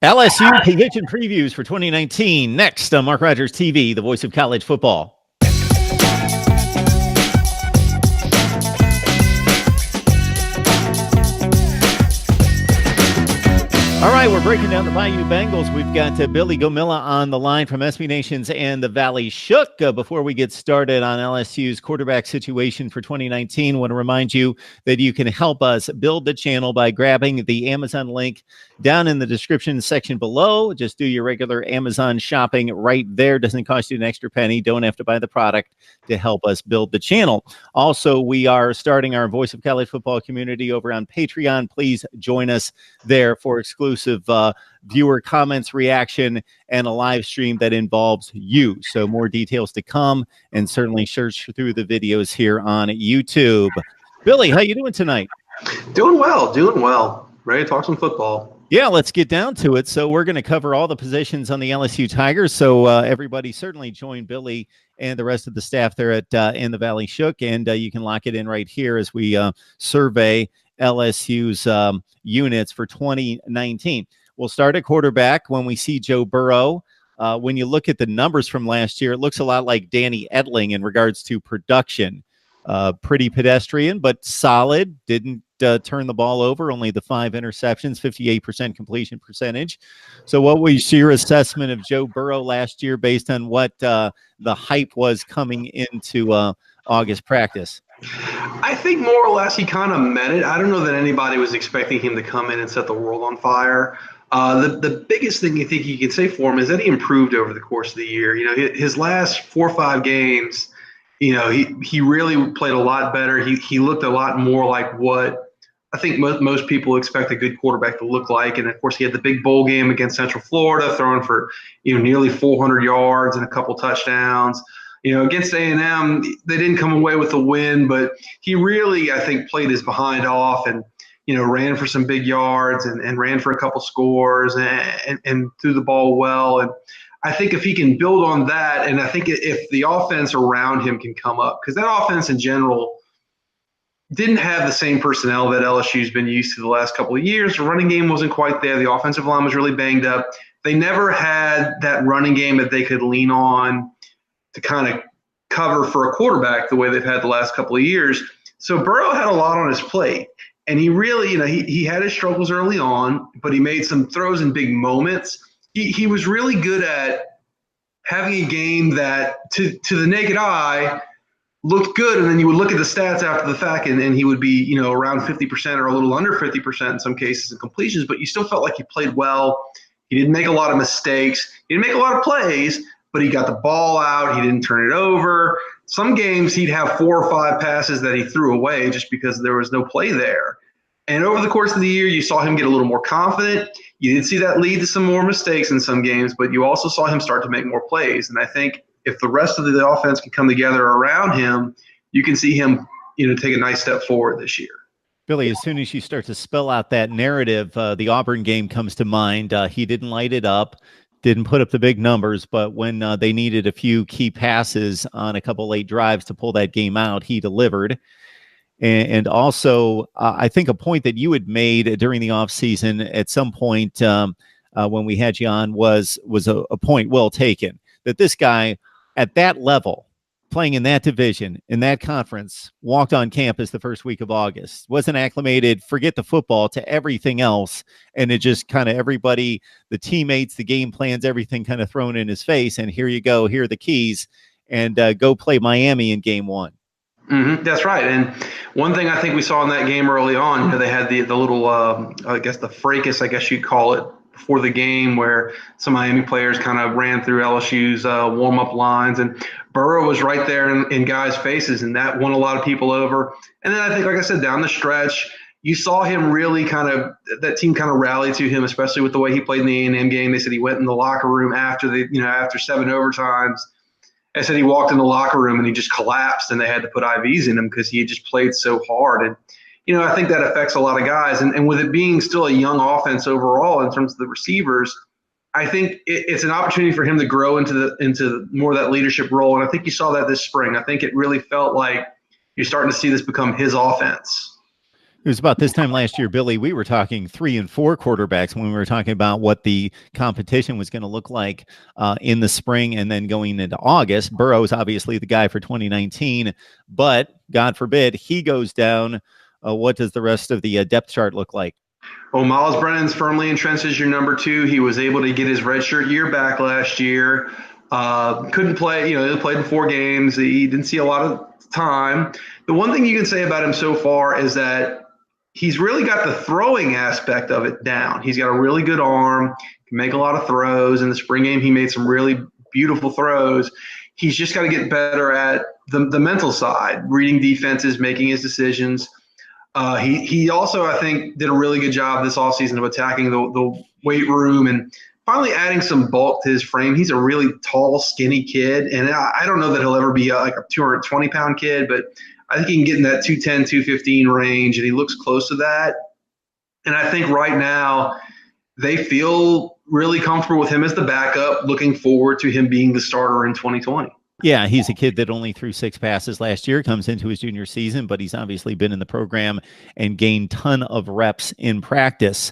LSU position previews for 2019. Next on Mark Rogers TV, the voice of college football. All right, we're breaking down the Bayou Bengals. We've got Billy Gomilla on the line from SB Nations and the Valley Shook. Before we get started on LSU's quarterback situation for 2019, I want to remind you that you can help us build the channel by grabbing the Amazon link down in the description section below. Just do your regular Amazon shopping right there. Doesn't cost you an extra penny. Don't have to buy the product to help us build the channel. Also, we are starting our Voice of College Football community over on Patreon. Please join us there for exclusive viewer comments, reaction, and a live stream that involves you. So more details to come, and certainly search through the videos here on YouTube. Billy, how you doing tonight? Doing well. Ready to talk some football. Yeah, let's get down to it. So we're going to cover all the positions on the LSU Tigers. So everybody certainly join Billy and the rest of the staff there at in the Valley Shook, and you can lock it in right here as we survey LSU's units for 2019. We'll start at quarterback when we see Joe Burrow. When you look at the numbers from last year, it looks a lot like Danny Edling in regards to production. Pretty pedestrian, but solid. Didn't turn the ball over, only the 5 interceptions, 58% completion percentage. So what was your assessment of Joe Burrow last year based on what the hype was coming into August practice? I think more or less he kind of meant it. I don't know that anybody was expecting him to come in and set the world on fire. The biggest thing I think you can say for him is that he improved over the course of the year. You know, his last 4 or 5 games, you know, he really played a lot better. He looked a lot more like what I think most people expect a good quarterback to look like. And of course, he had the big bowl game against Central Florida, throwing for nearly 400 yards and a couple touchdowns. Against A&M, they didn't come away with a win, but he really, I think, played his behind off and ran for some big yards and ran for a couple scores and threw the ball well. And I think if he can build on that, and I think if the offense around him can come up, because that offense in general didn't have the same personnel that LSU's been used to the last couple of years. The running game wasn't quite there. The offensive line was really banged up. They never had that running game that they could lean on to kind of cover for a quarterback the way they've had the last couple of years. So Burrow had a lot on his plate. And he really, he had his struggles early on, but he made some throws in big moments. He was really good at having a game that to the naked eye looked good, and then you would look at the stats after the fact, and he would be, around 50% or a little under 50% in some cases in completions, but you still felt like he played well. He didn't make a lot of mistakes. He didn't make a lot of plays, but he got the ball out. He didn't turn it over. Some games he'd have 4 or 5 passes that he threw away just because there was no play there. And over the course of the year, you saw him get a little more confident. You did see that lead to some more mistakes in some games, but you also saw him start to make more plays. And I think if the rest of the offense can come together around him, you can see him, take a nice step forward this year. Billy, as soon as you start to spell out that narrative, the Auburn game comes to mind. He didn't light it up, didn't put up the big numbers, but when they needed a few key passes on a couple late drives to pull that game out, he delivered. And also, I think a point that you had made during the offseason at some point when we had you on was a point well taken, that this guy at that level, playing in that division, in that conference, walked on campus the first week of August, wasn't acclimated, forget the football, to everything else. And it just kind of everybody, the teammates, the game plans, everything kind of thrown in his face. And here you go, here are the keys, and go play Miami in game 1. Mm-hmm, that's right. And one thing I think we saw in that game early on, they had the little, I guess the fracas, I guess you'd call it, before the game, where some Miami players kind of ran through LSU's warm-up lines, and Burrow was right there in guys' faces, and that won a lot of people over. And then I think, like I said, down the stretch, you saw him really that team kind of rallied to him, especially with the way he played in the A&M game. They said he went in the locker room after after 7 overtimes. I said he walked in the locker room and he just collapsed, and they had to put IVs in him because he had just played so hard. And I think that affects a lot of guys. And with it being still a young offense overall in terms of the receivers, I think it's an opportunity for him to grow into more of that leadership role. And I think you saw that this spring. I think it really felt like you're starting to see this become his offense. It was about this time last year, Billy, we were talking 3 and 4 quarterbacks when we were talking about what the competition was going to look like in the spring and then going into August. Burrow is obviously the guy for 2019, but God forbid he goes down. What does the rest of the depth chart look like? Well, Miles Brennan's firmly entrenched as your number 2. He was able to get his redshirt year back last year. Couldn't play, he played in 4 games. He didn't see a lot of time. The one thing you can say about him so far is that he's really got the throwing aspect of it down. He's got a really good arm, can make a lot of throws. In the spring game, he made some really beautiful throws. He's just got to get better at the mental side, reading defenses, making his decisions. He also, I think, did a really good job this offseason of attacking the weight room and finally adding some bulk to his frame. He's a really tall, skinny kid, and I don't know that he'll ever be like a 220-pound kid, but I think he can get in that 210, 215 range, and he looks close to that. And I think right now they feel really comfortable with him as the backup, looking forward to him being the starter in 2020. Yeah, he's a kid that only threw 6 passes last year, comes into his junior season, but he's obviously been in the program and gained ton of reps in practice.